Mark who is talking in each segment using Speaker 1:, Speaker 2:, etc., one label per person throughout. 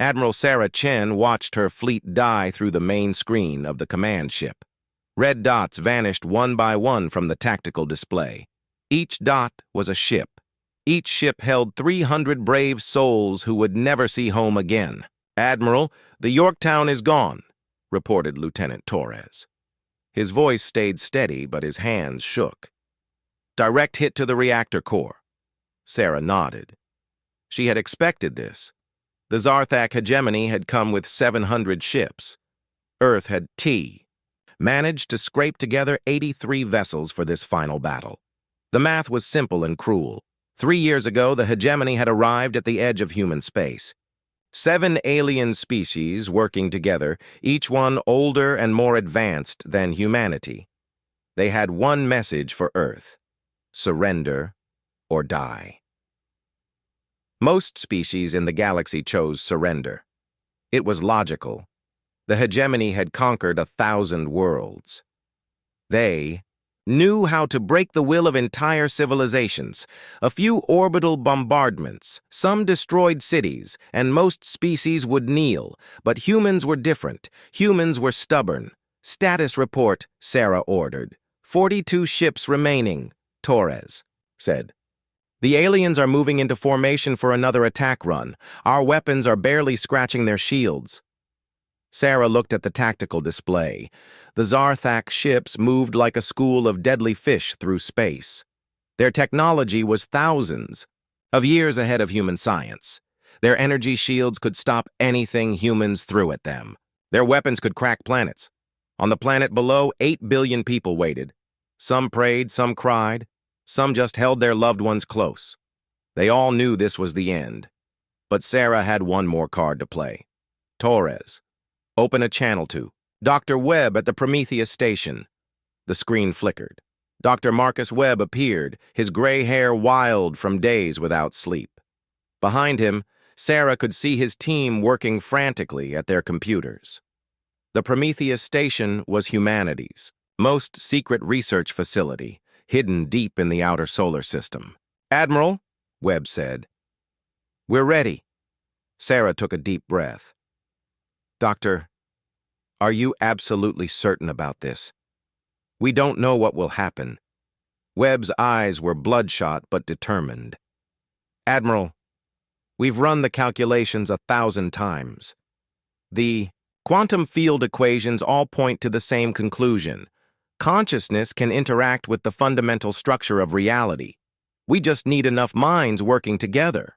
Speaker 1: Admiral Sarah Chen watched her fleet die through the main screen of the command ship. Red dots vanished one by one from the tactical display. Each dot was a ship. Each ship held 300 brave souls who would never see home again. "Admiral, the Yorktown is gone," reported Lieutenant Torres. His voice stayed steady, but his hands shook. "Direct hit to the reactor core." Sarah nodded. She had expected this. The Zarthak hegemony had come with 700 ships. Earth had managed to scrape together 83 vessels for this final battle. The math was simple and cruel. 3 years ago, the hegemony had arrived at the edge of human space. 7 alien species working together, each one older and more advanced than humanity. They had one message for Earth: surrender or die. Most species in the galaxy chose surrender. It was logical. The hegemony had conquered 1,000 worlds. They knew how to break the will of entire civilizations. A few orbital bombardments, some destroyed cities, and most species would kneel. But humans were different. Humans were stubborn. "Status report," Sarah ordered. 42 ships remaining, Torres said. "The aliens are moving into formation for another attack run. Our weapons are barely scratching their shields." Sarah looked at the tactical display. The Zarthak ships moved like a school of deadly fish through space. Their technology was thousands of years ahead of human science. Their energy shields could stop anything humans threw at them. Their weapons could crack planets. On the planet below, 8 billion people waited. Some prayed, some cried. Some just held their loved ones close. They all knew this was the end. But Sarah had one more card to play. "Torres, open a channel to Dr. Webb at the Prometheus station." The screen flickered. Dr. Marcus Webb appeared, his gray hair wild from days without sleep. Behind him, Sarah could see his team working frantically at their computers. The Prometheus station was humanity's most secret research facility, hidden deep in the outer solar system. "Admiral," Webb said. "We're ready." Sarah took a deep breath. "Doctor, are you absolutely certain about this? We don't know what will happen." Webb's eyes were bloodshot but determined. "Admiral, we've run the calculations 1,000 times. The quantum field equations all point to the same conclusion. Consciousness can interact with the fundamental structure of reality. We just need enough minds working together."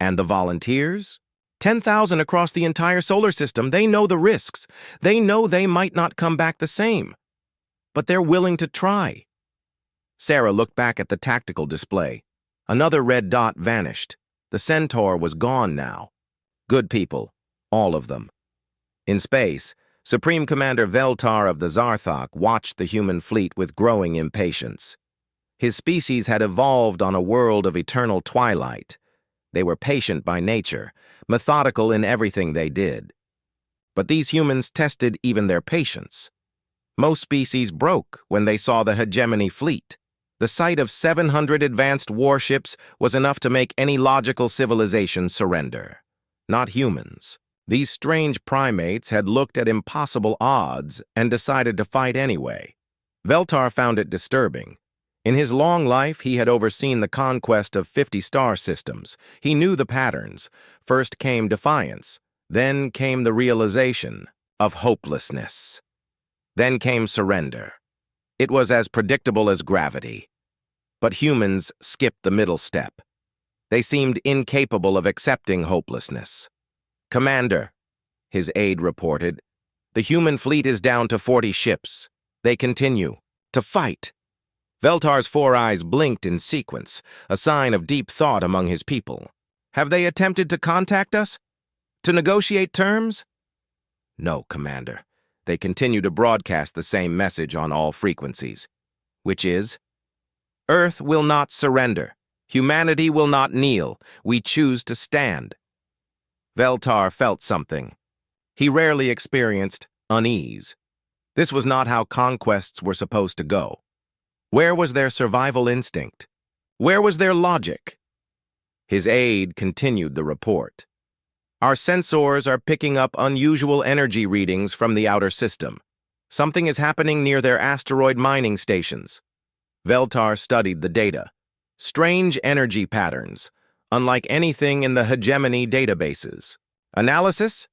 Speaker 1: "And the volunteers?" 10,000 across the entire solar system. They know the risks. They know they might not come back the same. But they're willing to try." Sarah looked back at the tactical display. Another red dot vanished. The Centaur was gone now. Good people, all of them. In space, Supreme Commander Veltar of the Zarthak watched the human fleet with growing impatience. His species had evolved on a world of eternal twilight. They were patient by nature, methodical in everything they did. But these humans tested even their patience. Most species broke when they saw the hegemony fleet. The sight of 700 advanced warships was enough to make any logical civilization surrender. Not humans. These strange primates had looked at impossible odds and decided to fight anyway. Veltar found it disturbing. In his long life, he had overseen the conquest of 50 star systems. He knew the patterns. First came defiance. Then came the realization of hopelessness. Then came surrender. It was as predictable as gravity. But humans skipped the middle step. They seemed incapable of accepting hopelessness. "Commander," his aide reported, "the human fleet is down to 40 ships. They continue to fight." Veltar's 4 eyes blinked in sequence, a sign of deep thought among his people. "Have they attempted to contact us? To negotiate terms?" "No, Commander. They continue to broadcast the same message on all frequencies, which is, Earth will not surrender. Humanity will not kneel. We choose to stand." Veltar felt something. He rarely experienced unease. This was not how conquests were supposed to go. Where was their survival instinct? Where was their logic? His aide continued the report. Our sensors are picking up unusual energy readings from the outer system. Something is happening near their asteroid mining stations. Veltar studied the data. Strange energy patterns, unlike anything in the hegemony databases. Analysis?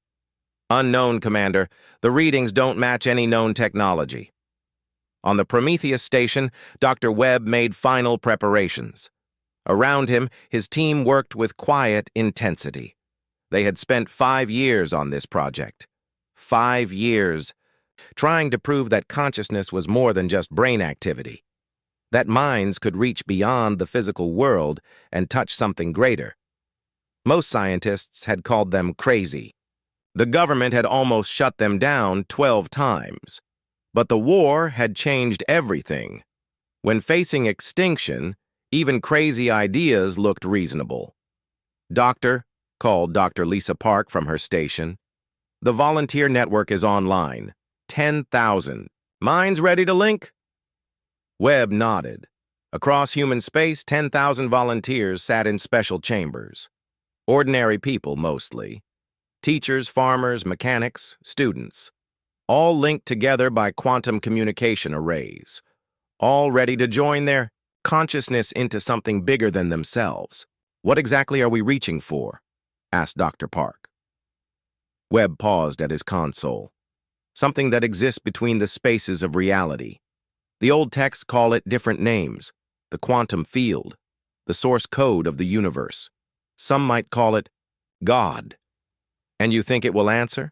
Speaker 1: Unknown, Commander. The readings don't match any known technology. On the Prometheus station, Dr. Webb made final preparations. Around him, his team worked with quiet intensity. They had spent 5 years on this project. 5 years, trying to prove that consciousness was more than just brain activity, that minds could reach beyond the physical world and touch something greater. Most scientists had called them crazy. The government had almost shut them down 12 times. But the war had changed everything. When facing extinction, even crazy ideas looked reasonable. Doctor, called Dr. Lisa Park from her station. The volunteer network is online. 10,000. Minds ready to link? Webb nodded. Across human space, 10,000 volunteers sat in special chambers. Ordinary people, mostly. Teachers, farmers, mechanics, students. All linked together by quantum communication arrays. All ready to join their consciousness into something bigger than themselves. What exactly are we reaching for? Asked Dr. Park. Webb paused at his console. Something that exists between the spaces of reality. The old texts call it different names. The quantum field. The source code of the universe. Some might call it God. And you think it will answer?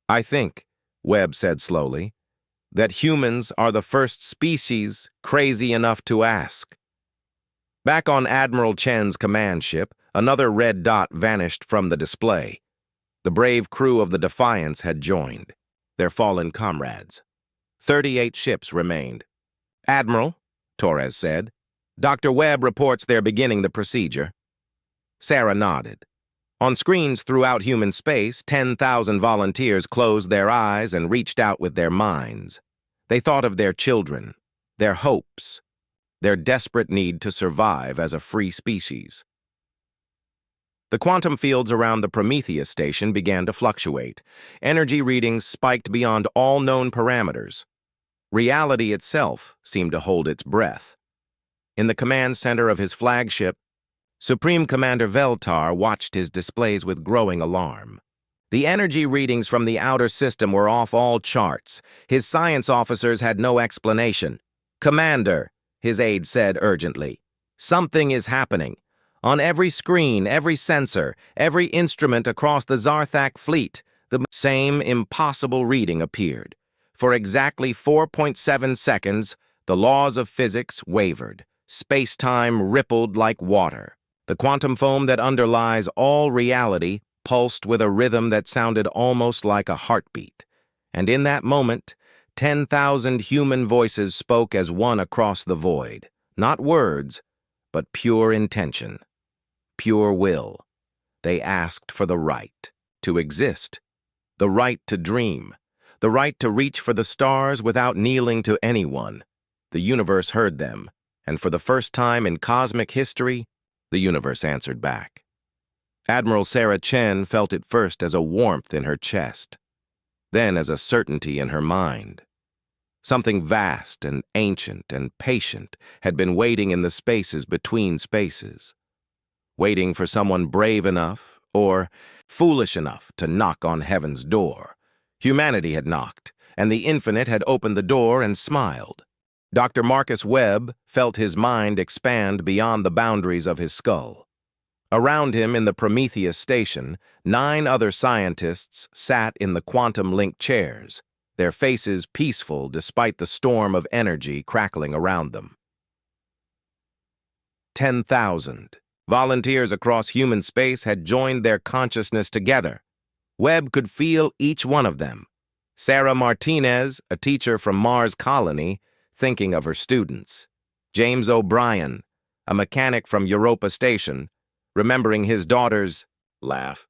Speaker 1: I think, Webb said slowly, that humans are the first species crazy enough to ask. Back on Admiral Chen's command ship, another red dot vanished from the display. The brave crew of the Defiance had joined, their fallen comrades. 38 ships remained. Admiral, Torres said, Dr. Webb reports they're beginning the procedure. Sarah nodded. On screens throughout human space, 10,000 volunteers closed their eyes and reached out with their minds. They thought of their children, their hopes, their desperate need to survive as a free species. The quantum fields around the Prometheus station began to fluctuate. Energy readings spiked beyond all known parameters. Reality itself seemed to hold its breath. In the command center of his flagship, Supreme Commander Veltar watched his displays with growing alarm. The energy readings from the outer system were off all charts. His science officers had no explanation. Commander, his aide said urgently, something is happening. On every screen, every sensor, every instrument across the Zarthak fleet, the same impossible reading appeared. For exactly 4.7 seconds, the laws of physics wavered. Space-time rippled like water. The quantum foam that underlies all reality pulsed with a rhythm that sounded almost like a heartbeat. And in that moment, 10,000 human voices spoke as one across the void. Not words, but pure intention. Pure will. They asked for the right to exist, the right to dream, the right to reach for the stars without kneeling to anyone. The universe heard them, and for the first time in cosmic history, the universe answered back. Admiral Sarah Chen felt it first as a warmth in her chest, then as a certainty in her mind. Something vast and ancient and patient had been waiting in the spaces between spaces, waiting for someone brave enough or foolish enough to knock on heaven's door. Humanity had knocked, and the infinite had opened the door and smiled. Dr. Marcus Webb felt his mind expand beyond the boundaries of his skull. Around him in the Prometheus station, 9 other scientists sat in the quantum-linked chairs, their faces peaceful despite the storm of energy crackling around them. 10,000 volunteers across human space had joined their consciousness together. Webb could feel each one of them. Sarah Martinez, a teacher from Mars Colony, thinking of her students. James O'Brien, a mechanic from Europa Station, remembering his daughter's laugh.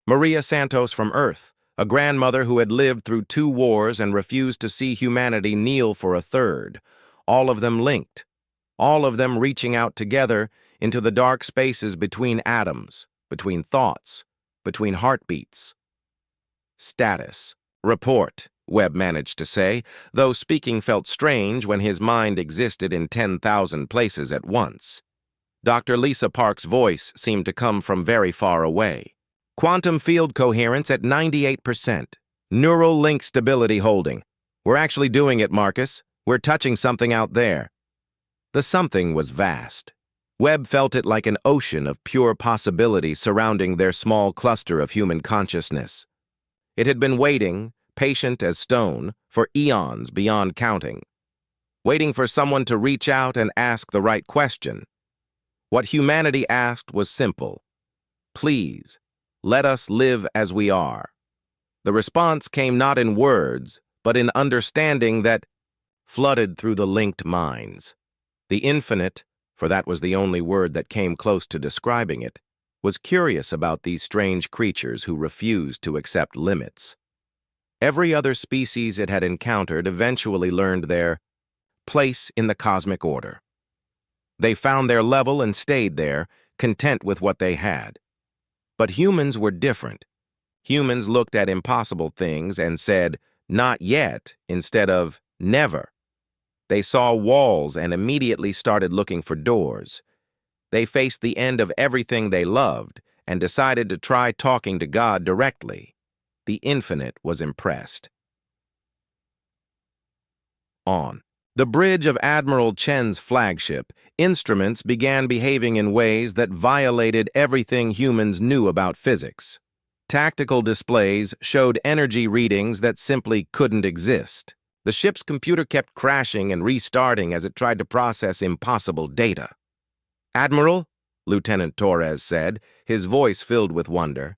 Speaker 1: Maria Santos from Earth, a grandmother who had lived through 2 wars and refused to see humanity kneel for a third. All of them linked. All of them reaching out together into the dark spaces between atoms, between thoughts, between heartbeats. Status. Report, Webb managed to say, though speaking felt strange when his mind existed in 10,000 places at once. Dr. Lisa Park's voice seemed to come from very far away. Quantum field coherence at 98%. Neural link stability holding. We're actually doing it, Marcus. We're touching something out there. The something was vast. Webb felt it like an ocean of pure possibility surrounding their small cluster of human consciousness. It had been waiting, patient as stone, for eons beyond counting. Waiting for someone to reach out and ask the right question. What humanity asked was simple. Please, let us live as we are. The response came not in words, but in understanding that flooded through the linked minds. The infinite, for that was the only word that came close to describing it, was curious about these strange creatures who refused to accept limits. Every other species it had encountered eventually learned their place in the cosmic order. They found their level and stayed there, content with what they had. But humans were different. Humans looked at impossible things and said, "Not yet," instead of "never." They saw walls and immediately started looking for doors. They faced the end of everything they loved and decided to try talking to God directly. The infinite was impressed. On the bridge of Admiral Chen's flagship, instruments began behaving in ways that violated everything humans knew about physics. Tactical displays showed energy readings that simply couldn't exist. The ship's computer kept crashing and restarting as it tried to process impossible data. "Admiral," Lieutenant Torres said, his voice filled with wonder,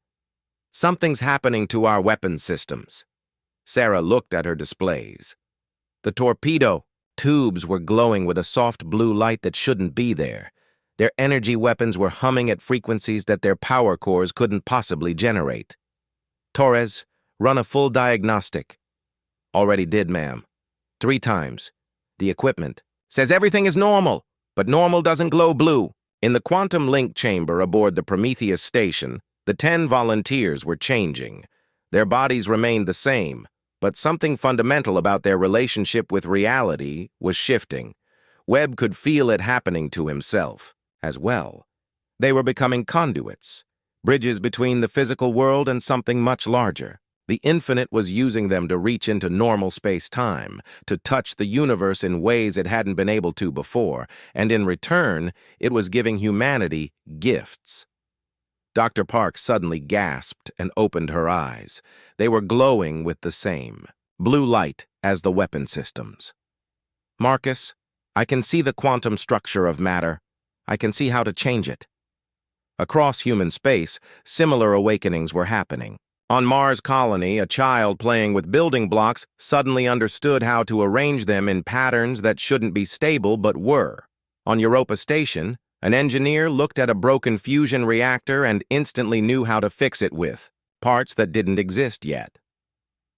Speaker 1: "something's happening to our weapons systems." Sarah looked at her displays. The torpedo tubes were glowing with a soft blue light that shouldn't be there. Their energy weapons were humming at frequencies that their power cores couldn't possibly generate. "Torres, run a full diagnostic." "Already did, ma'am. 3 times. The equipment says everything is normal, but normal doesn't glow blue." In the quantum link chamber aboard the Prometheus station, the 10 volunteers were changing. Their bodies remained the same, but something fundamental about their relationship with reality was shifting. Webb could feel it happening to himself as well. They were becoming conduits, bridges between the physical world and something much larger. The infinite was using them to reach into normal space-time, to touch the universe in ways it hadn't been able to before, and in return, it was giving humanity gifts. Dr. Park suddenly gasped and opened her eyes. They were glowing with the same blue light as the weapon systems. "Marcus, I can see the quantum structure of matter. I can see how to change it." Across human space, similar awakenings were happening. On Mars Colony, a child playing with building blocks suddenly understood how to arrange them in patterns that shouldn't be stable but were. On Europa Station, an engineer looked at a broken fusion reactor and instantly knew how to fix it with parts that didn't exist yet.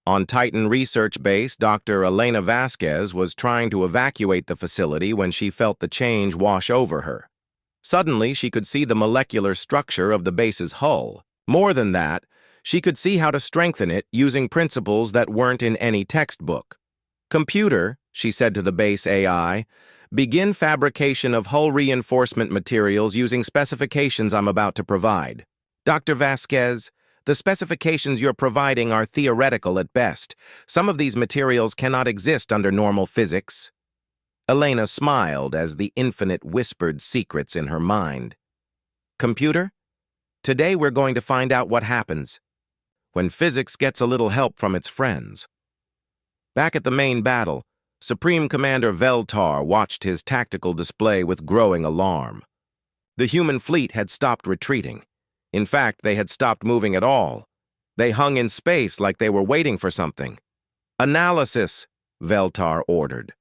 Speaker 1: On Titan Research Base, Dr. Elena Vasquez was trying to evacuate the facility when she felt the change wash over her. Suddenly, she could see the molecular structure of the base's hull. More than that, she could see how to strengthen it using principles that weren't in any textbook. "Computer," she said to the base AI, "begin fabrication of hull reinforcement materials using specifications I'm about to provide." "Dr. Vasquez, the specifications you're providing are theoretical at best. Some of these materials cannot exist under normal physics." Elena smiled as the infinite whispered secrets in her mind. "Computer, today we're going to find out what happens when physics gets a little help from its friends." Back at the main battle, Supreme Commander Veltar watched his tactical display with growing alarm. The human fleet had stopped retreating. In fact, they had stopped moving at all. They hung in space like they were waiting for something. "Analysis," Veltar ordered.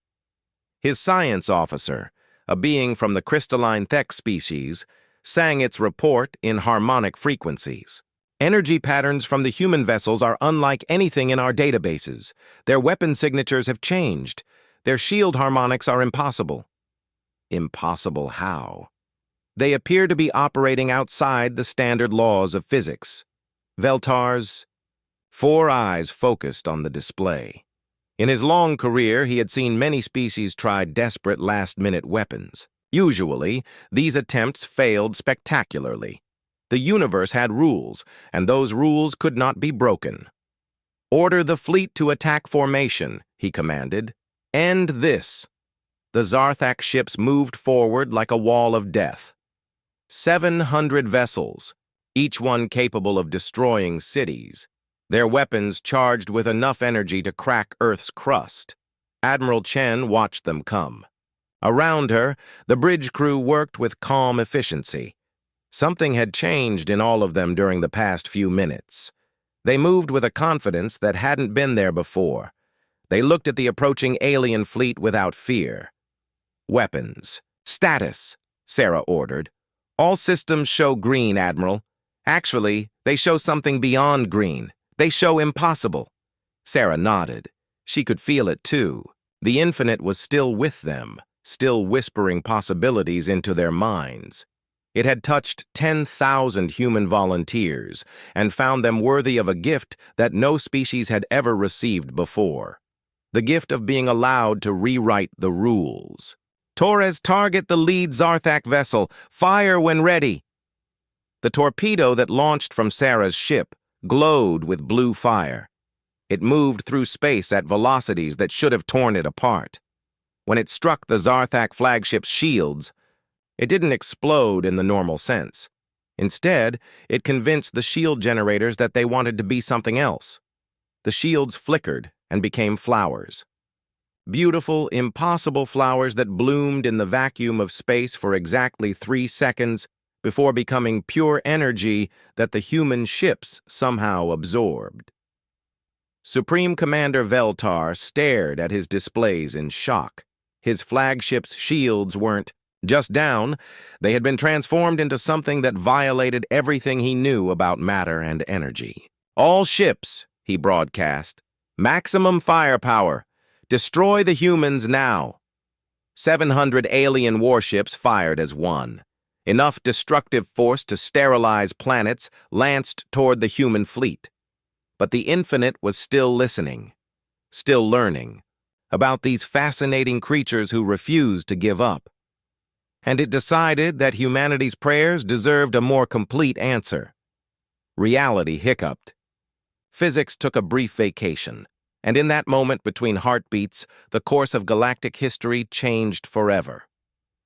Speaker 1: His science officer, a being from the crystalline Thek species, sang its report in harmonic frequencies. "Energy patterns from the human vessels are unlike anything in our databases. Their weapon signatures have changed. Their shield harmonics are impossible." Impossible how? "They appear to be operating outside the standard laws of physics." Veltar's 4 eyes focused on the display. In his long career, he had seen many species try desperate last-minute weapons. Usually, these attempts failed spectacularly. The universe had rules, and those rules could not be broken. "Order the fleet to attack formation," he commanded. "End this." The Zarthak ships moved forward like a wall of death. 700 vessels, each one capable of destroying cities, their weapons charged with enough energy to crack Earth's crust. Admiral Chen watched them come. Around her, the bridge crew worked with calm efficiency. Something had changed in all of them during the past few minutes. They moved with a confidence that hadn't been there before. They looked at the approaching alien fleet without fear. "Weapons. Status," Sarah ordered. "All systems show green, Admiral. Actually, they show something beyond green. They show impossible." Sarah nodded. She could feel it too. The infinite was still with them, still whispering possibilities into their minds. It had touched 10,000 human volunteers and found them worthy of a gift that no species had ever received before. The gift of being allowed to rewrite the rules. "Torres, target the lead Zarthak vessel. Fire when ready." The torpedo that launched from Sarah's ship glowed with blue fire. It moved through space at velocities that should have torn it apart. When it struck the Zarthak flagship's shields, it didn't explode in the normal sense. Instead, it convinced the shield generators that they wanted to be something else. The shields flickered and became flowers. Beautiful, impossible flowers that bloomed in the vacuum of space for exactly 3 seconds before becoming pure energy that the human ships somehow absorbed. Supreme Commander Veltar stared at his displays in shock. His flagship's shields weren't just down, they had been transformed into something that violated everything he knew about matter and energy. "All ships," he broadcast, "maximum firepower. Destroy the humans now." 700 alien warships fired as one. Enough destructive force to sterilize planets lanced toward the human fleet. But the infinite was still listening, still learning, about these fascinating creatures who refused to give up. And it decided that humanity's prayers deserved a more complete answer. Reality hiccuped. Physics took a brief vacation, and in that moment between heartbeats, the course of galactic history changed forever.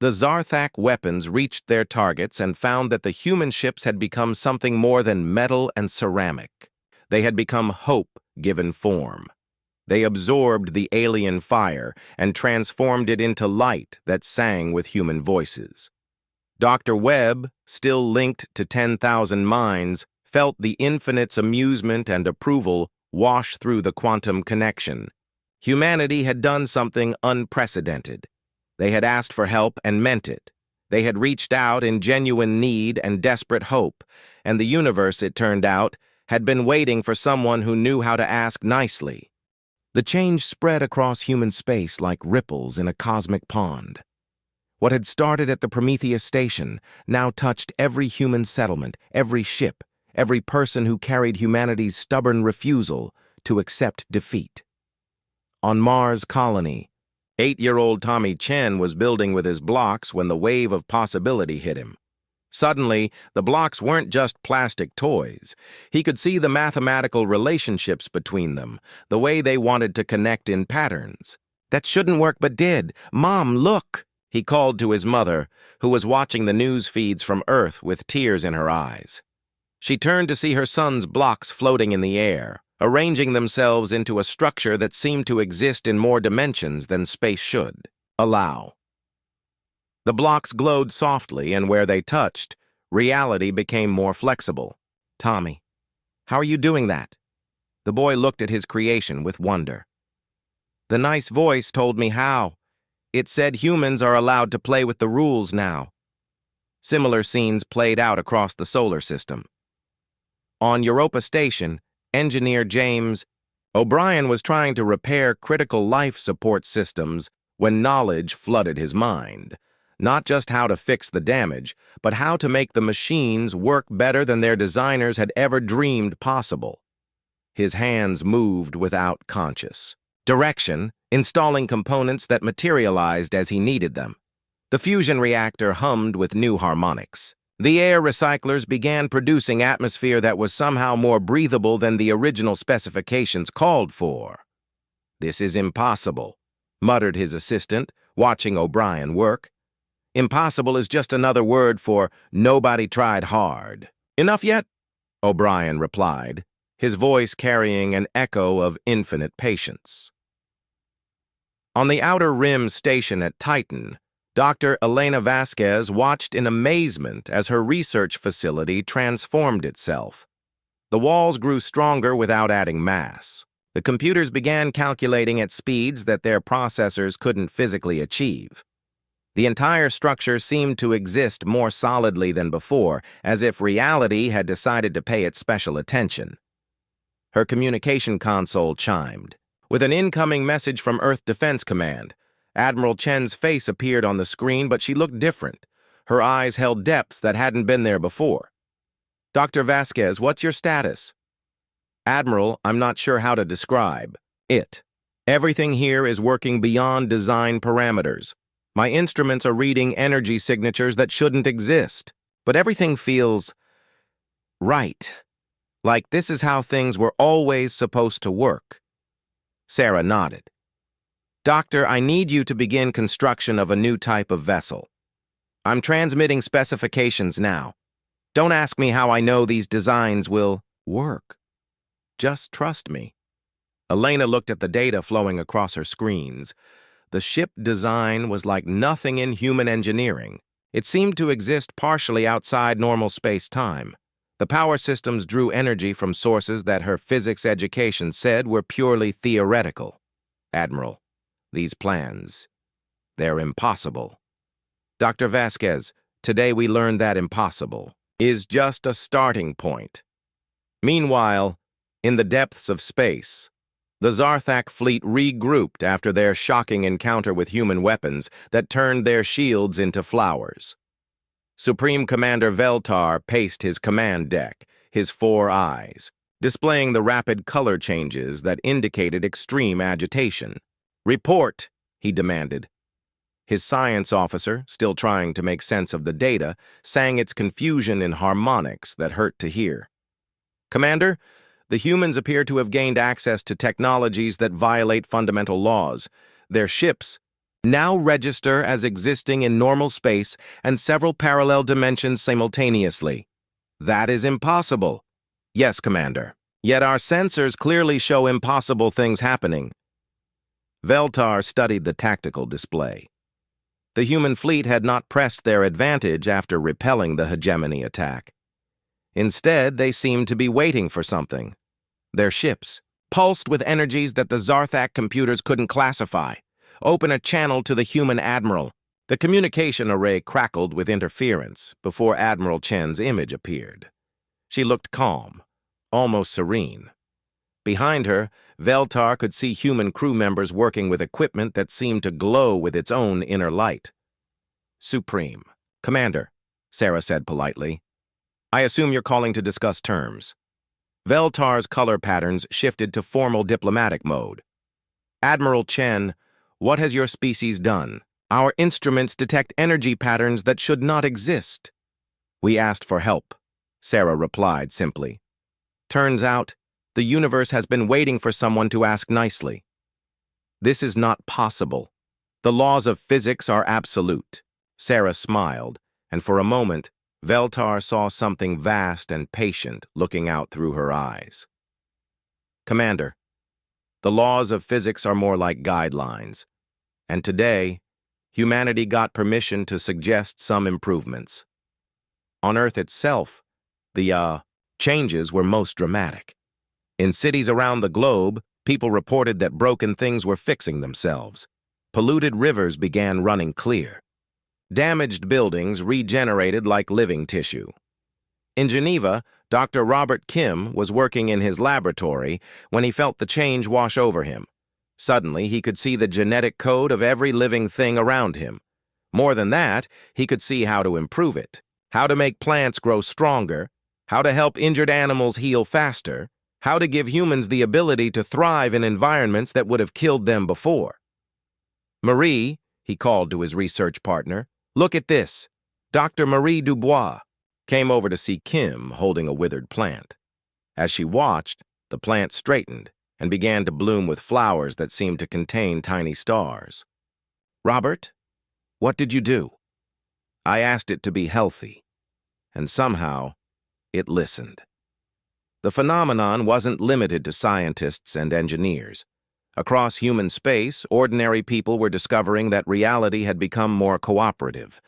Speaker 1: The Zarthak weapons reached their targets and found that the human ships had become something more than metal and ceramic. They had become hope given form. They absorbed the alien fire and transformed it into light that sang with human voices. Dr. Webb, still linked to 10,000 minds, felt the infinite's amusement and approval wash through the quantum connection. Humanity had done something unprecedented. They had asked for help and meant it. They had reached out in genuine need and desperate hope, and the universe, it turned out, had been waiting for someone who knew how to ask nicely. The change spread across human space like ripples in a cosmic pond. What had started at the Prometheus station now touched every human settlement, every ship, every person who carried humanity's stubborn refusal to accept defeat. On Mars' colony, 8-year-old Tommy Chen was building with his blocks when the wave of possibility hit him. Suddenly, the blocks weren't just plastic toys. He could see the mathematical relationships between them, the way they wanted to connect in patterns. "That shouldn't work but did. Mom, look!" he called to his mother, who was watching the news feeds from Earth with tears in her eyes. She turned to see her son's blocks floating in the air, arranging themselves into a structure that seemed to exist in more dimensions than space should allow. The blocks glowed softly, and where they touched, reality became more flexible. "Tommy, how are you doing that?" The boy looked at his creation with wonder. "The nice voice told me how. It said humans are allowed to play with the rules now." Similar scenes played out across the solar system. On Europa Station, engineer James O'Brien was trying to repair critical life support systems when knowledge flooded his mind. not just how to fix the damage, but how to make the machines work better than their designers had ever dreamed possible. His hands moved without conscious direction, installing components that materialized as he needed them. The fusion reactor hummed with new harmonics. The air recyclers began producing atmosphere that was somehow more breathable than the original specifications called for. "This is impossible," muttered his assistant, watching O'Brien work. "Impossible is just another word for nobody tried hard." "Enough yet?" O'Brien replied, his voice carrying an echo of infinite patience. On the Outer Rim station at Titan, Dr. Elena Vasquez watched in amazement as her research facility transformed itself. The walls grew stronger without adding mass. The computers began calculating at speeds that their processors couldn't physically achieve. The entire structure seemed to exist more solidly than before, as if reality had decided to pay it special attention. Her communication console chimed. With an incoming message from Earth Defense Command, Admiral Chen's face appeared on the screen, but she looked different. Her eyes held depths that hadn't been there before. "Dr. Vasquez, what's your status?" "Admiral, I'm not sure how to describe it. Everything here is working beyond design parameters. My instruments are reading energy signatures that shouldn't exist, but everything feels right. Like this is how things were always supposed to work." Sarah nodded. "Doctor, I need you to begin construction of a new type of vessel. I'm transmitting specifications now. Don't ask me how I know these designs will work. Just trust me." Elena looked at the data flowing across her screens. The ship design was like nothing in human engineering. It seemed to exist partially outside normal space-time. The power systems drew energy from sources that her physics education said were purely theoretical. "Admiral, these plans, they're impossible." "Dr. Vasquez, today we learned that impossible is just a starting point." Meanwhile, in the depths of space, the Zarthak fleet regrouped after their shocking encounter with human weapons that turned their shields into flowers. Supreme Commander Veltar paced his command deck, his 4 eyes, displaying the rapid color changes that indicated extreme agitation. "Report," he demanded. His science officer, still trying to make sense of the data, sang its confusion in harmonics that hurt to hear. "Commander, the humans appear to have gained access to technologies that violate fundamental laws. Their ships now register as existing in normal space and several parallel dimensions simultaneously. That is impossible." "Yes, Commander. Yet our sensors clearly show impossible things happening." Veltar studied the tactical display. The human fleet had not pressed their advantage after repelling the hegemony attack. Instead, they seemed to be waiting for something. Their ships, pulsed with energies that the Zarthak computers couldn't classify, open a channel to the human admiral. The communication array crackled with interference before Admiral Chen's image appeared. She looked calm, almost serene. Behind her, Veltar could see human crew members working with equipment that seemed to glow with its own inner light. "Supreme. Commander," Sarah said politely. "I assume you're calling to discuss terms." Veltar's color patterns shifted to formal diplomatic mode. "Admiral Chen, what has your species done? Our instruments detect energy patterns that should not exist." "We asked for help," Sarah replied simply. "Turns out, the universe has been waiting for someone to ask nicely." "This is not possible. The laws of physics are absolute." Sarah smiled, and for a moment, Veltar saw something vast and patient looking out through her eyes. "Commander, the laws of physics are more like guidelines, and today, humanity got permission to suggest some improvements. On Earth itself, the changes were most dramatic. In cities around the globe, people reported that broken things were fixing themselves. Polluted rivers began running clear. Damaged buildings regenerated like living tissue. In Geneva, Dr. Robert Kim was working in his laboratory when he felt the change wash over him. Suddenly, he could see the genetic code of every living thing around him. More than that, he could see how to improve it, how to make plants grow stronger, how to help injured animals heal faster, how to give humans the ability to thrive in environments that would have killed them before. Marie, he called to his research partner, look at this. Dr. Marie Dubois came over to see Kim holding a withered plant. As she watched, the plant straightened and began to bloom with flowers that seemed to contain tiny stars. Robert, what did you do? I asked it to be healthy, and somehow it listened. The phenomenon wasn't limited to scientists and engineers. Across human space, ordinary people were discovering that reality had become more cooperative.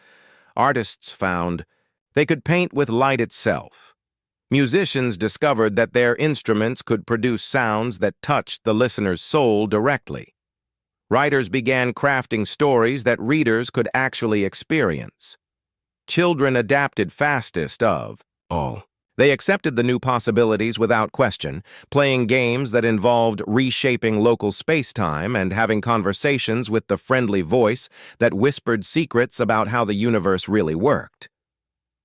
Speaker 1: Artists found they could paint with light itself. Musicians discovered that their instruments could produce sounds that touched the listener's soul directly. Writers began crafting stories that readers could actually experience. Children adapted fastest of all. They accepted the new possibilities without question, playing games that involved reshaping local space-time and having conversations with the friendly voice that whispered secrets about how the universe really worked.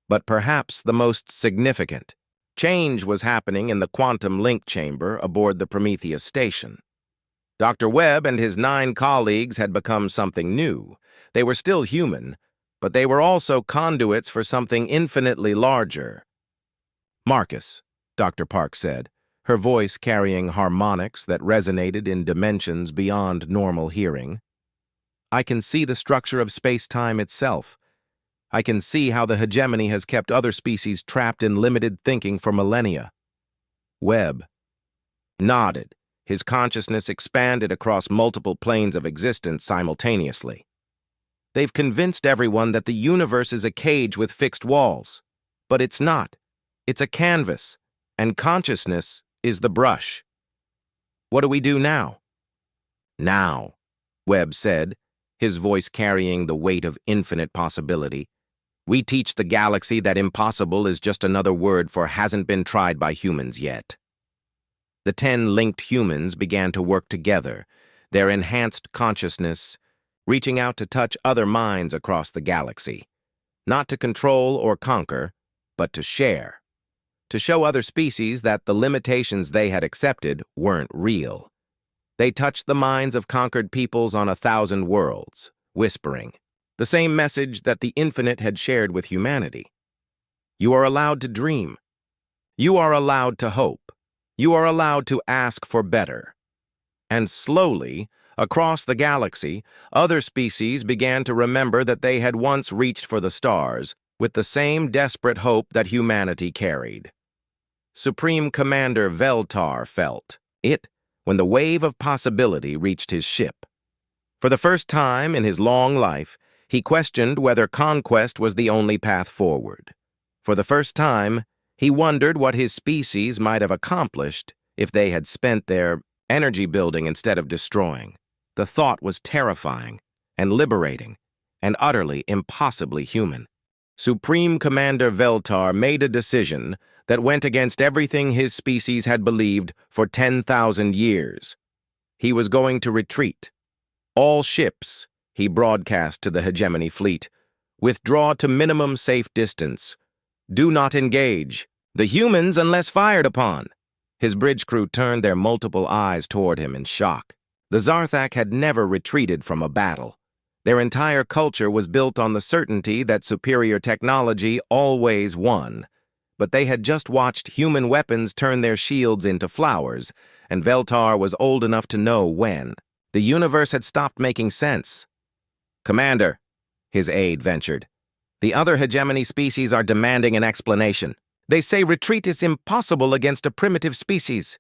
Speaker 1: But perhaps the most significant change was happening in the quantum link chamber aboard the Prometheus station. Dr. Webb and his 9 colleagues had become something new. They were still human, but they were also conduits for something infinitely larger. Marcus, Dr. Park said, her voice carrying harmonics that resonated in dimensions beyond normal hearing. I can see the structure of space-time itself. I can see how the hegemony has kept other species trapped in limited thinking for millennia. Webb nodded. His consciousness expanded across multiple planes of existence simultaneously. They've convinced everyone that the universe is a cage with fixed walls. But it's not. It's a canvas, and consciousness is the brush. What do we do now? Now, Webb said, his voice carrying the weight of infinite possibility. We teach the galaxy that impossible is just another word for hasn't been tried by humans yet. The 10 linked humans began to work together, their enhanced consciousness reaching out to touch other minds across the galaxy, not to control or conquer, but to share. To show other species that the limitations they had accepted weren't real. They touched the minds of conquered peoples on 1,000 worlds, whispering the same message that the infinite had shared with humanity. You are allowed to dream. You are allowed to hope. You are allowed to ask for better. And slowly, across the galaxy, other species began to remember that they had once reached for the stars with the same desperate hope that humanity carried. Supreme Commander Veltar felt it when the wave of possibility reached his ship. For the first time in his long life, he questioned whether conquest was the only path forward. For the first time, he wondered what his species might have accomplished if they had spent their energy building instead of destroying. The thought was terrifying and liberating and utterly impossibly human. Supreme Commander Veltar made a decision that went against everything his species had believed for 10,000 years. He was going to retreat. All ships, he broadcast to the hegemony fleet, withdraw to minimum safe distance. Do not engage. The humans unless fired upon. His bridge crew turned their multiple eyes toward him in shock. The Zarthak had never retreated from a battle. Their entire culture was built on the certainty that superior technology always won. But they had just watched human weapons turn their shields into flowers, and Veltar was old enough to know when. The universe had stopped making sense. Commander, his aide ventured, the other hegemony species are demanding an explanation. They say retreat is impossible against a primitive species.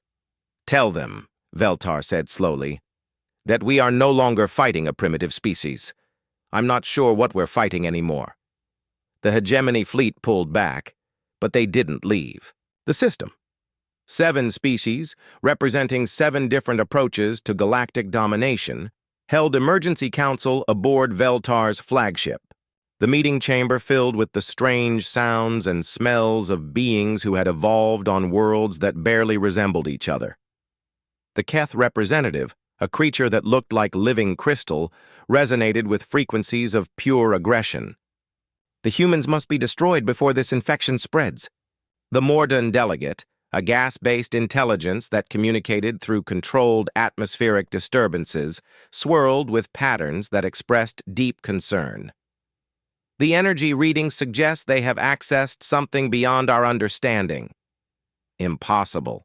Speaker 1: Tell them, Veltar said slowly, that we are no longer fighting a primitive species. I'm not sure what we're fighting anymore. The hegemony fleet pulled back, but they didn't leave. The system. 7 species, representing 7 different approaches to galactic domination, held emergency council aboard Veltar's flagship. The meeting chamber filled with the strange sounds and smells of beings who had evolved on worlds that barely resembled each other. The Keth representative, a creature that looked like living crystal, resonated with frequencies of pure aggression. The humans must be destroyed before this infection spreads. The Mordan delegate, a gas-based intelligence that communicated through controlled atmospheric disturbances, swirled with patterns that expressed deep concern. The energy readings suggest they have accessed something beyond our understanding. Impossible,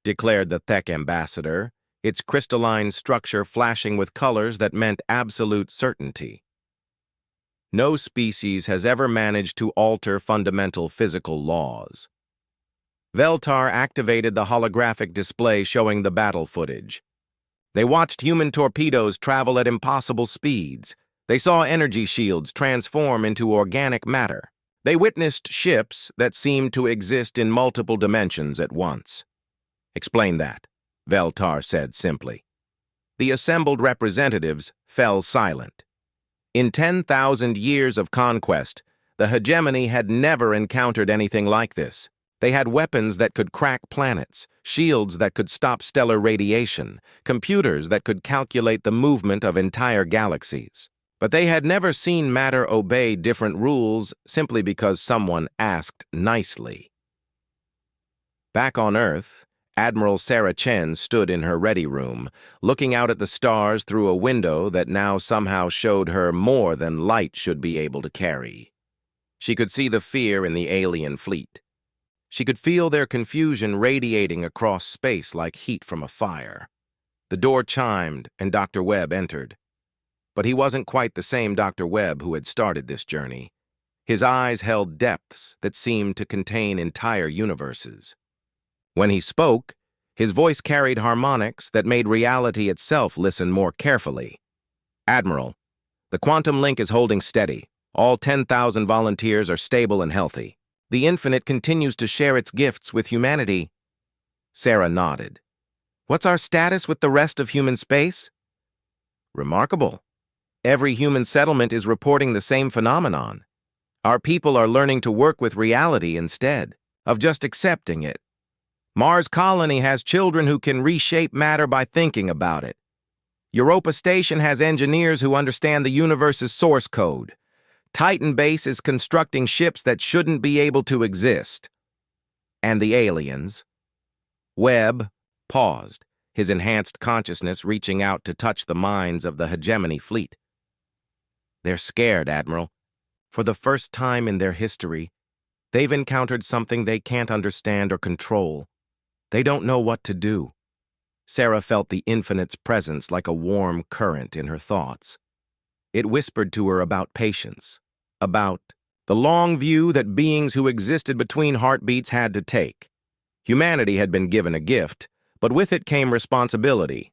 Speaker 1: declared the Thek ambassador, its crystalline structure flashing with colors that meant absolute certainty. No species has ever managed to alter fundamental physical laws. Veltar activated the holographic display showing the battle footage. They watched human torpedoes travel at impossible speeds. They saw energy shields transform into organic matter. They witnessed ships that seemed to exist in multiple dimensions at once. Explain that, Veltar said simply. The assembled representatives fell silent. In 10,000 years of conquest, the hegemony had never encountered anything like this. They had weapons that could crack planets, shields that could stop stellar radiation, computers that could calculate the movement of entire galaxies. But they had never seen matter obey different rules simply because someone asked nicely. Back on Earth, Admiral Sarah Chen stood in her ready room, looking out at the stars through a window that now somehow showed her more than light should be able to carry. She could see the fear in the alien fleet. She could feel their confusion radiating across space like heat from a fire. The door chimed, and Dr. Webb entered. But he wasn't quite the same Dr. Webb who had started this journey. His eyes held depths that seemed to contain entire universes. When he spoke, his voice carried harmonics that made reality itself listen more carefully. Admiral, the quantum link is holding steady. All 10,000 volunteers are stable and healthy. The Infinite continues to share its gifts with humanity. Sarah nodded. What's our status with the rest of human space? Remarkable. Every human settlement is reporting the same phenomenon. Our people are learning to work with reality instead of just accepting it. Mars Colony has children who can reshape matter by thinking about it. Europa Station has engineers who understand the universe's source code. Titan Base is constructing ships that shouldn't be able to exist. And the aliens? Webb paused, his enhanced consciousness reaching out to touch the minds of the hegemony fleet. They're scared, Admiral. For the first time in their history, they've encountered something they can't understand or control. They don't know what to do. Sarah felt the Infinite's presence like a warm current in her thoughts. It whispered to her about patience, about the long view that beings who existed between heartbeats had to take. Humanity had been given a gift, but with it came responsibility.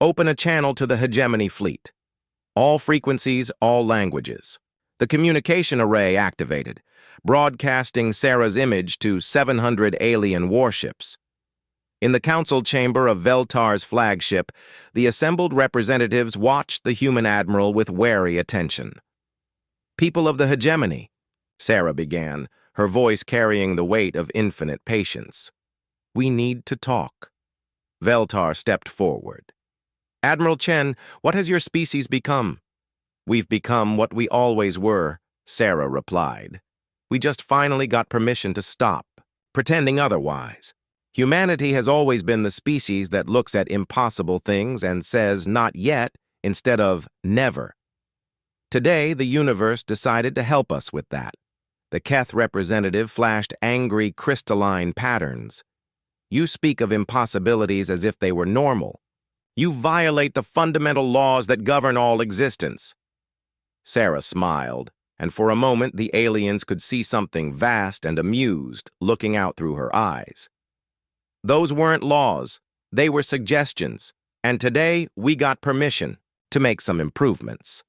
Speaker 1: Open a channel to the hegemony fleet. All frequencies, all languages. The communication array activated, broadcasting Sarah's image to 700 alien warships. In the council chamber of Veltar's flagship, the assembled representatives watched the human admiral with wary attention. People of the hegemony, Sarah began, her voice carrying the weight of infinite patience. We need to talk. Veltar stepped forward. Admiral Chen, what has your species become? We've become what we always were, Sarah replied. We just finally got permission to stop, pretending otherwise. Humanity has always been the species that looks at impossible things and says not yet instead of never. Today, the universe decided to help us with that. The Keth representative flashed angry crystalline patterns. You speak of impossibilities as if they were normal. You violate the fundamental laws that govern all existence. Sarah smiled, and for a moment the aliens could see something vast and amused looking out through her eyes. Those weren't laws, they were suggestions, and today we got permission to make some improvements.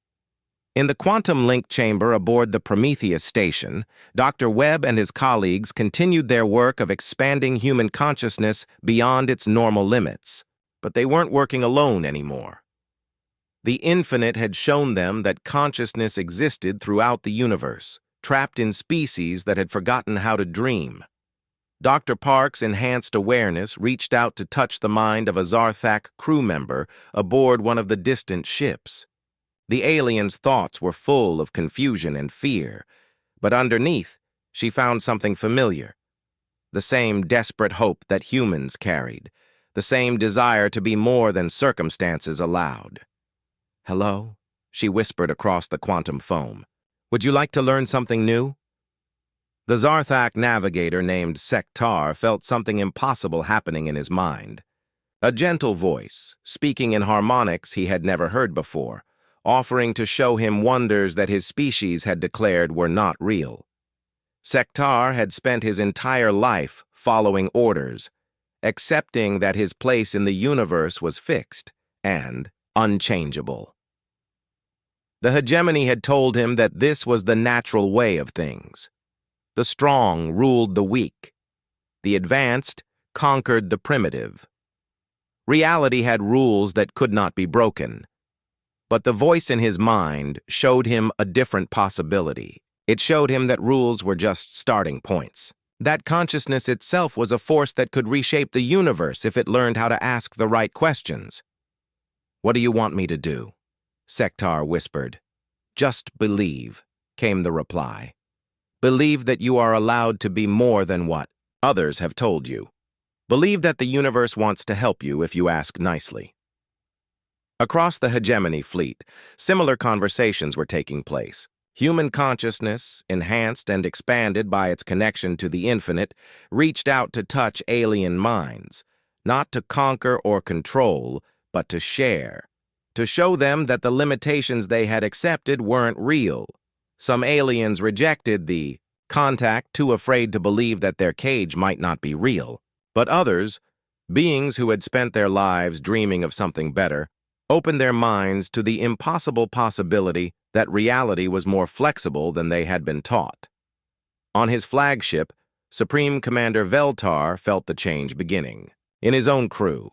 Speaker 1: In the quantum link chamber aboard the Prometheus station, Dr. Webb and his colleagues continued their work of expanding human consciousness beyond its normal limits. But they weren't working alone anymore. The Infinite had shown them that consciousness existed throughout the universe, trapped in species that had forgotten how to dream. Dr. Park's enhanced awareness reached out to touch the mind of a Zarthak crew member aboard one of the distant ships. The alien's thoughts were full of confusion and fear, but underneath, she found something familiar. The same desperate hope that humans carried, the same desire to be more than circumstances allowed. "Hello?" she whispered across the quantum foam. "Would you like to learn something new?" The Zarthak navigator named Sektar felt something impossible happening in his mind. A gentle voice, speaking in harmonics he had never heard before, offering to show him wonders that his species had declared were not real. Sektar had spent his entire life following orders, accepting that his place in the universe was fixed and unchangeable. The hegemony had told him that this was the natural way of things. The strong ruled the weak. The advanced conquered the primitive. Reality had rules that could not be broken. But the voice in his mind showed him a different possibility. It showed him that rules were just starting points. That consciousness itself was a force that could reshape the universe if it learned how to ask the right questions. "What do you want me to do?" Sektar whispered. "Just believe," came the reply. "Believe that you are allowed to be more than what others have told you. Believe that the universe wants to help you if you ask nicely." Across the hegemony fleet, similar conversations were taking place. Human consciousness, enhanced and expanded by its connection to the infinite, reached out to touch alien minds, not to conquer or control, but to share, to show them that the limitations they had accepted weren't real. Some aliens rejected the contact, too afraid to believe that their cage might not be real. But others, beings who had spent their lives dreaming of something better, opened their minds to the impossible possibility that reality was more flexible than they had been taught. On his flagship, Supreme Commander Veltar felt the change beginning, in his own crew.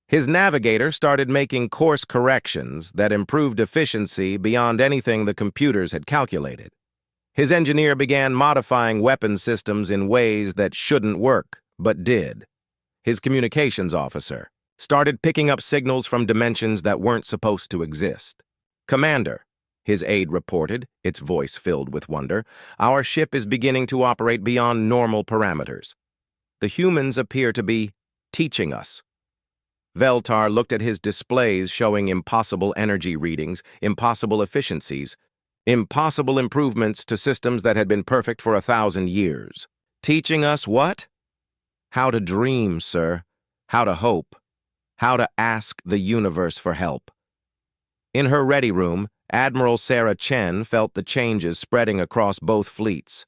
Speaker 1: His navigator started making course corrections that improved efficiency beyond anything the computers had calculated. His engineer began modifying weapon systems in ways that shouldn't work, but did. His communications officer started picking up signals from dimensions that weren't supposed to exist. "Commander," his aide reported, its voice filled with wonder, "our ship is beginning to operate beyond normal parameters. The humans appear to be teaching us." Veltar looked at his displays showing impossible energy readings, impossible efficiencies, impossible improvements to systems that had been perfect for 1,000 years. "Teaching us what?" "How to dream, sir. How to hope. How to ask the universe for help." In her ready room, Admiral Sarah Chen felt the changes spreading across both fleets.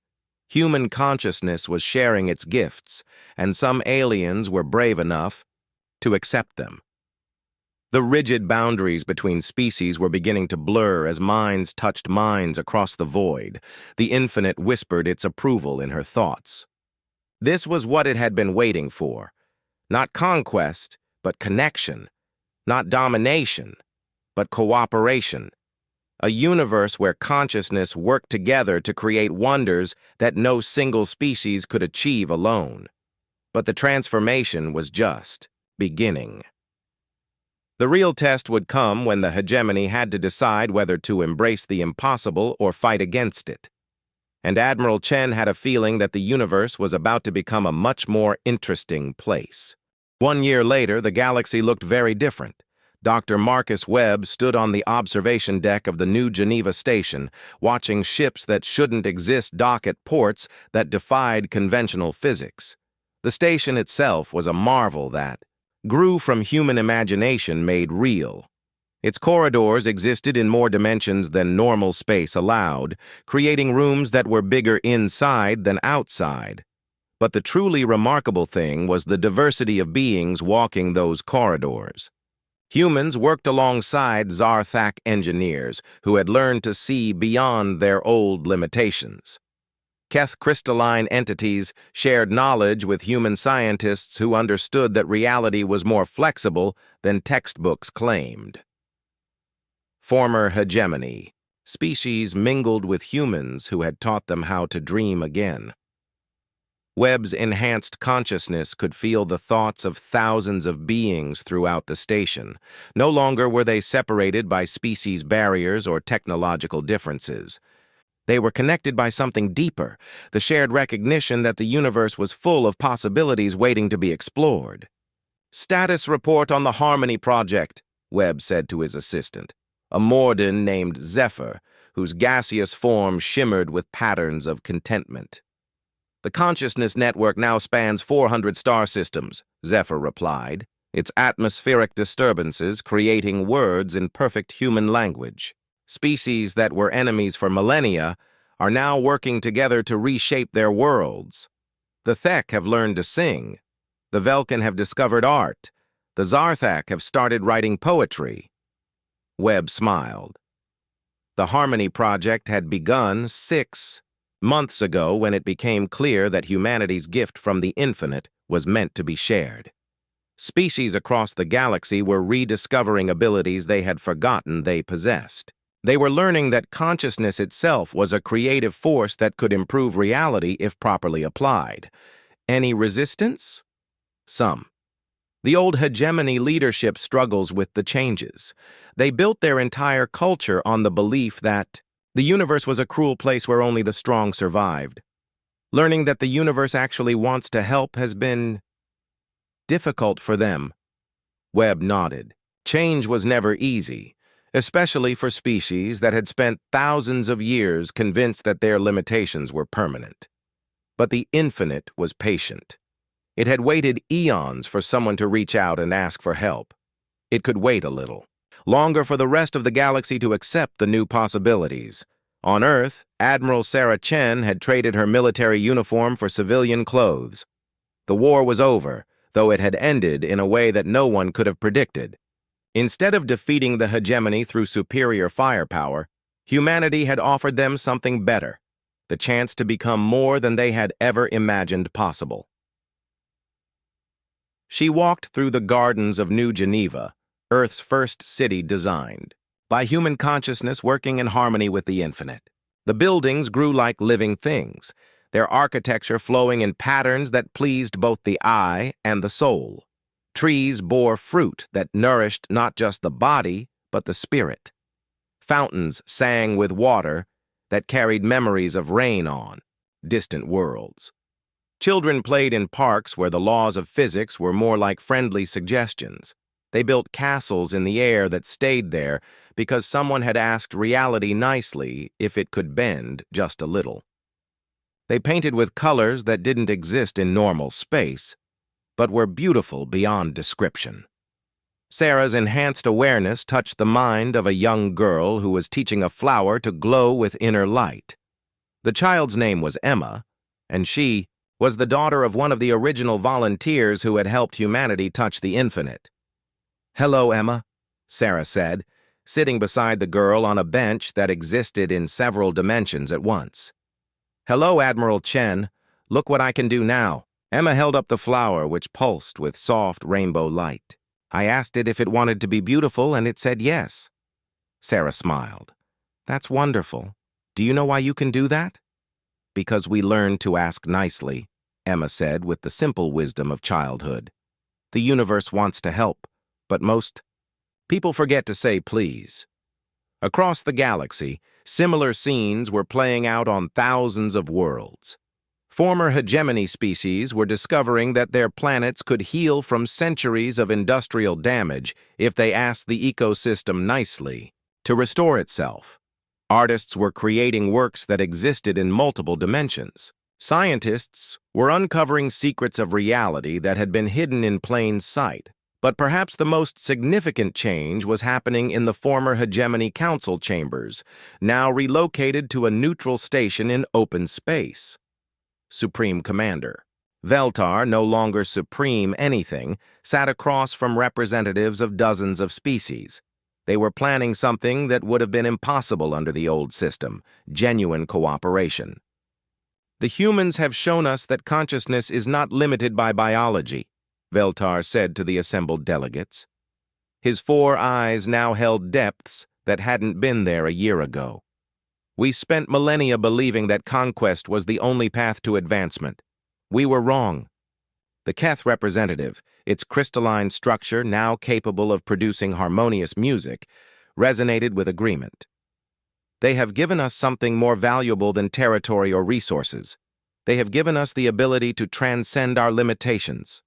Speaker 1: Human consciousness was sharing its gifts, and some aliens were brave enough to accept them. The rigid boundaries between species were beginning to blur as minds touched minds across the void. The infinite whispered its approval in her thoughts. This was what it had been waiting for. Not conquest, but connection. Not domination, but cooperation. A universe where consciousness worked together to create wonders that no single species could achieve alone. But the transformation was just beginning. The real test would come when the hegemony had to decide whether to embrace the impossible or fight against it. And Admiral Chen had a feeling that the universe was about to become a much more interesting place. 1 year later, the galaxy looked very different. Dr. Marcus Webb stood on the observation deck of the New Geneva station, watching ships that shouldn't exist dock at ports that defied conventional physics. The station itself was a marvel that grew from human imagination made real. Its corridors existed in more dimensions than normal space allowed, creating rooms that were bigger inside than outside. But the truly remarkable thing was the diversity of beings walking those corridors. Humans worked alongside Zarthak engineers who had learned to see beyond their old limitations. Keth crystalline entities shared knowledge with human scientists who understood that reality was more flexible than textbooks claimed. Former hegemony. Species mingled with humans who had taught them how to dream again. Webb's enhanced consciousness could feel the thoughts of thousands of beings throughout the station. No longer were they separated by species barriers or technological differences. They were connected by something deeper, the shared recognition that the universe was full of possibilities waiting to be explored. "Status report on the Harmony Project," Webb said to his assistant, a Morden named Zephyr, whose gaseous form shimmered with patterns of contentment. "The consciousness network now spans 400 star systems," Zephyr replied, its atmospheric disturbances creating words in perfect human language. Species that were enemies for millennia are now working together to reshape their worlds. The Thek have learned to sing. The Velkin have discovered art. The Zarthak have started writing poetry. Webb smiled. The Harmony Project had begun 6 months ago when it became clear that humanity's gift from the infinite was meant to be shared. Species across the galaxy were rediscovering abilities they had forgotten they possessed. They were learning that consciousness itself was a creative force that could improve reality if properly applied. Any resistance? Some. The old hegemony leadership struggles with the changes. They built their entire culture on the belief that the universe was a cruel place where only the strong survived. Learning that the universe actually wants to help has been difficult for them. Webb nodded. Change was never easy, especially for species that had spent thousands of years convinced that their limitations were permanent. But the infinite was patient. It had waited eons for someone to reach out and ask for help. It could wait a little, longer for the rest of the galaxy to accept the new possibilities. On Earth, Admiral Sarah Chen had traded her military uniform for civilian clothes. The war was over, though it had ended in a way that no one could have predicted. Instead of defeating the hegemony through superior firepower, humanity had offered them something better, the chance to become more than they had ever imagined possible. She walked through the gardens of New Geneva, Earth's first city designed by human consciousness working in harmony with the infinite. The buildings grew like living things, their architecture flowing in patterns that pleased both the eye and the soul. Trees bore fruit that nourished not just the body, but the spirit. Fountains sang with water that carried memories of rain on distant worlds. Children played in parks where the laws of physics were more like friendly suggestions. They built castles in the air that stayed there because someone had asked reality nicely if it could bend just a little. They painted with colors that didn't exist in normal space, but were beautiful beyond description. Sarah's enhanced awareness touched the mind of a young girl who was teaching a flower to glow with inner light. The child's name was Emma, and she was the daughter of one of the original volunteers who had helped humanity touch the infinite. "Hello, Emma," Sarah said, sitting beside the girl on a bench that existed in several dimensions at once. "Hello, Admiral Chen. Look what I can do now." Emma held up the flower, which pulsed with soft rainbow light. "I asked it if it wanted to be beautiful, and it said yes." Sarah smiled. "That's wonderful. Do you know why you can do that?" "Because we learned to ask nicely," Emma said with the simple wisdom of childhood. "The universe wants to help, but most people forget to say please." Across the galaxy, similar scenes were playing out on thousands of worlds. Former hegemony species were discovering that their planets could heal from centuries of industrial damage if they asked the ecosystem nicely to restore itself. Artists were creating works that existed in multiple dimensions. Scientists were uncovering secrets of reality that had been hidden in plain sight. But perhaps the most significant change was happening in the former hegemony council chambers, now relocated to a neutral station in open space. Supreme Commander Veltar, no longer supreme anything, sat across from representatives of dozens of species. They were planning something that would have been impossible under the old system: genuine cooperation. "The humans have shown us that consciousness is not limited by biology," Veltar said to the assembled delegates. His 4 eyes now held depths that hadn't been there a year ago. "We spent millennia believing that conquest was the only path to advancement. We were wrong. The Keth representative, its crystalline structure now capable of producing harmonious music, resonated with agreement. They have given us something more valuable than territory or resources. They have given us the ability to transcend our limitations.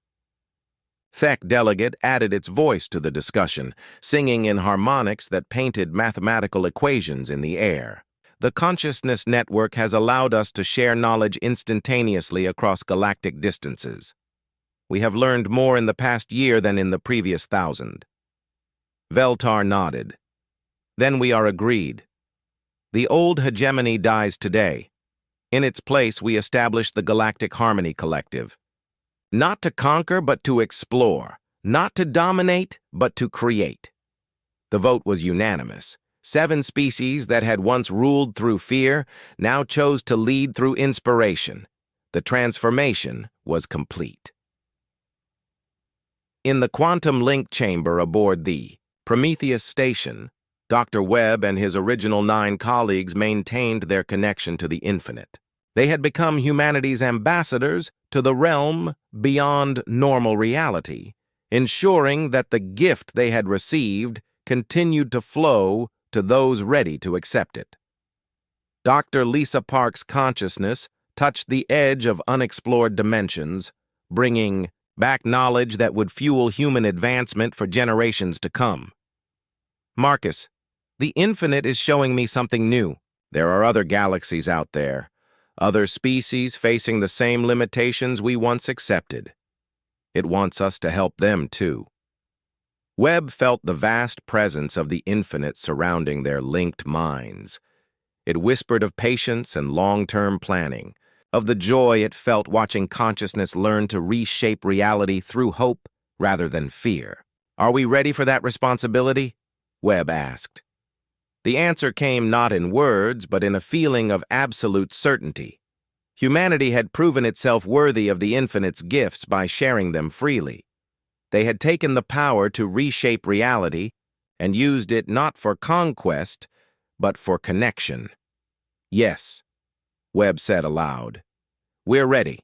Speaker 1: Thek delegate added its voice to the discussion, singing in harmonics that painted mathematical equations in the air. The consciousness network has allowed us to share knowledge instantaneously across galactic distances. We have learned more in the past year than in the previous 1,000. Veltar nodded. Then we are agreed. The old hegemony dies today. In its place, we establish the Galactic Harmony Collective. Not to conquer, but to explore. Not to dominate, but to create. The vote was unanimous. 7 species that had once ruled through fear now chose to lead through inspiration. The transformation was complete. In the quantum link chamber aboard the Prometheus station, Dr. Webb and his original 9 colleagues maintained their connection to the infinite. They had become humanity's ambassadors to the realm beyond normal reality, ensuring that the gift they had received continued to flow to those ready to accept it. Dr. Lisa Park's consciousness touched the edge of unexplored dimensions, bringing back knowledge that would fuel human advancement for generations to come. Marcus, the infinite is showing me something new. There are other galaxies out there, other species facing the same limitations we once accepted. It wants us to help them too. Webb felt the vast presence of the infinite surrounding their linked minds. It whispered of patience and long-term planning, of the joy it felt watching consciousness learn to reshape reality through hope rather than fear. Are we ready for that responsibility? Webb asked. The answer came not in words, but in a feeling of absolute certainty. Humanity had proven itself worthy of the infinite's gifts by sharing them freely. They had taken the power to reshape reality and used it not for conquest, but for connection. Yes, Webb said aloud. We're ready.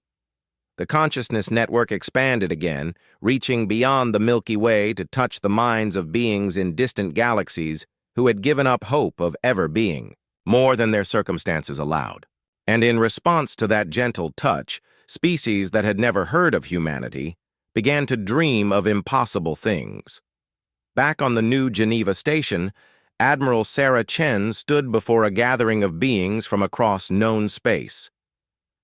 Speaker 1: The consciousness network expanded again, reaching beyond the Milky Way to touch the minds of beings in distant galaxies who had given up hope of ever being, more than their circumstances allowed. And in response to that gentle touch, species that had never heard of humanity began to dream of impossible things. Back on the new Geneva station, Admiral Sarah Chen stood before a gathering of beings from across known space.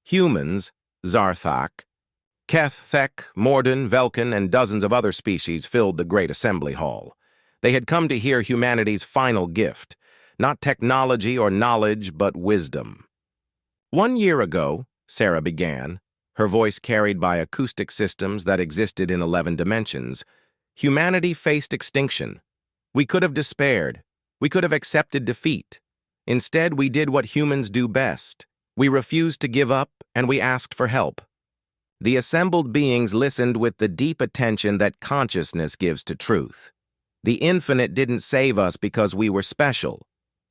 Speaker 1: Humans, Zarthak, Keth, Thek, Morden, Velkin, and dozens of other species filled the great assembly hall. They had come to hear humanity's final gift, not technology or knowledge, but wisdom. 1 year ago, Sarah began, her voice carried by acoustic systems that existed in 11 dimensions, humanity faced extinction. We could have despaired. We could have accepted defeat. Instead, we did what humans do best. We refused to give up, and we asked for help. The assembled beings listened with the deep attention that consciousness gives to truth. The infinite didn't save us because we were special.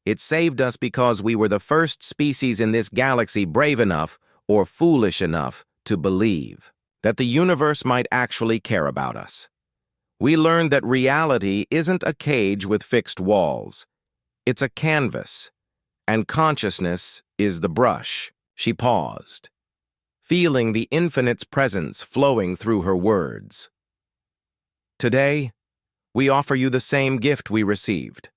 Speaker 1: It saved us because we were the first species in this galaxy brave enough or foolish enough to believe that the universe might actually care about us. We learned that reality isn't a cage with fixed walls. It's a canvas, and consciousness is the brush. She paused, feeling the infinite's presence flowing through her words. Today, we offer you the same gift we received.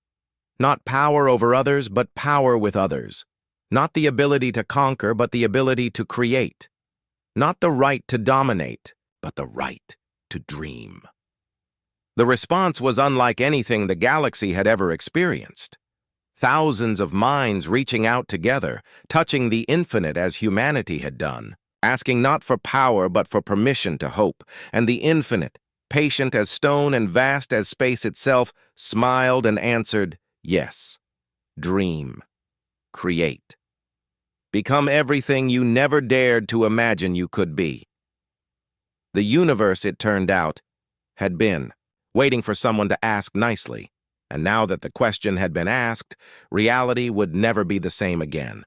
Speaker 1: Not power over others, but power with others. Not the ability to conquer, but the ability to create. Not the right to dominate, but the right to dream. The response was unlike anything the galaxy had ever experienced. Thousands of minds reaching out together, touching the infinite as humanity had done, asking not for power but for permission to hope, and the infinite, patient as stone and vast as space itself, smiled and answered, yes. Dream. Create. Become everything you never dared to imagine you could be. The universe, it turned out, had been, waiting for someone to ask nicely, and now that the question had been asked, reality would never be the same again.